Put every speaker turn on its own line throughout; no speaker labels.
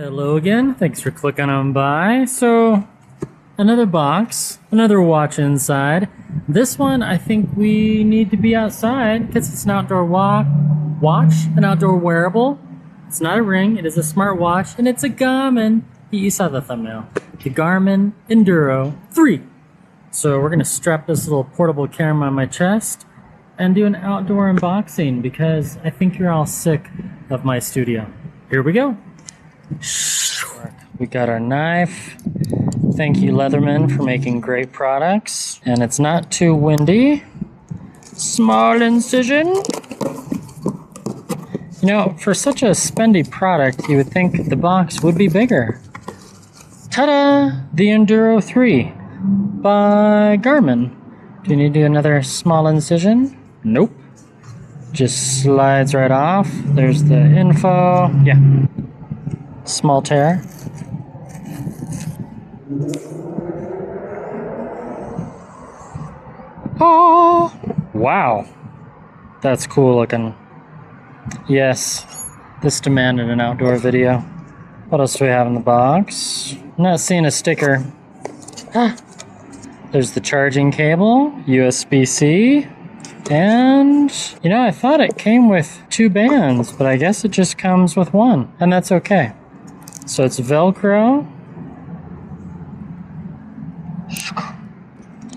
Hello again, thanks for clicking on by. So, another box, another watch inside. This one, I think we need to be outside because it's an outdoor watch, an outdoor wearable. It's not a ring, it is a smartwatch, and it's a Garmin. You saw the thumbnail. The Garmin Enduro 3. So we're gonna strap this little portable camera on my chest and do an outdoor unboxing because I think you're all sick of my studio. Here we go. We got our knife. Thank you, Leatherman, for making great products. And it's not too windy. Small incision. You know, for such a spendy product, you would think the box would be bigger. Ta-da! The Enduro 3 by Garmin. Do you need to do another small incision? Nope. Just slides right off. There's the info. Yeah. Small tear. Oh! Wow. That's cool looking. Yes. This demanded an outdoor video. What else do we have in the box? I'm not seeing a sticker. Ah. There's the charging cable, USB-C, and, you know, I thought it came with 2 bands, but I guess it just comes with 1, and that's okay. So it's Velcro.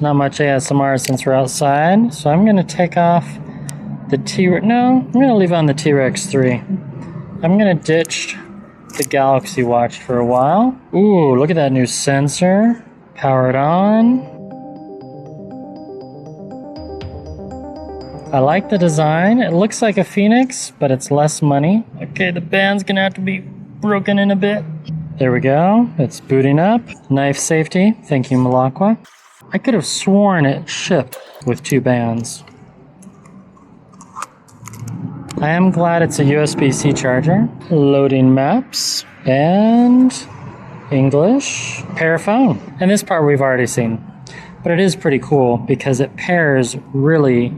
Not much ASMR since we're outside, so I'm going to take off the T-Rex. No, I'm going to leave on the T-Rex 3. I'm going to ditch the Galaxy Watch for a while. Ooh, look at that new sensor. Power it on. I like the design. It looks like a Phoenix, but it's less money. Okay, the band's gonna have to be broken in a bit. There we go. It's booting up. Knife safety. Thank you, Malacqua. I could have sworn it shipped with 2 bands. I am glad it's a USB-C charger. Loading maps. And English. Pair phone. And this part we've already seen. But it is pretty cool because it pairs really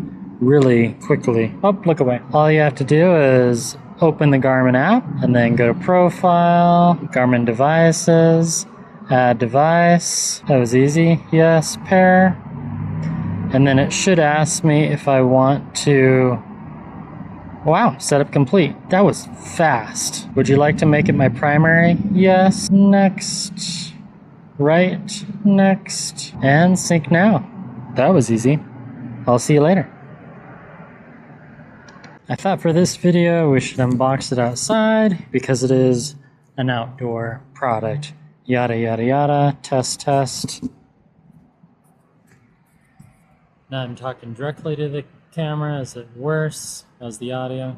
quickly. Oh, look away. All you have to do is open the Garmin app and then go to Profile, Garmin Devices, Add Device. That was easy. Yes, pair. And then it should ask me if I want to... Wow, setup complete. That was fast. Would you like to make it my primary? Yes. Next. Right. Next. And sync now. That was easy. I'll see you later. I thought for this video we should unbox it outside because it is an outdoor product. Yada yada yada, test. Now I'm talking directly to the camera. Is it worse? How's the audio?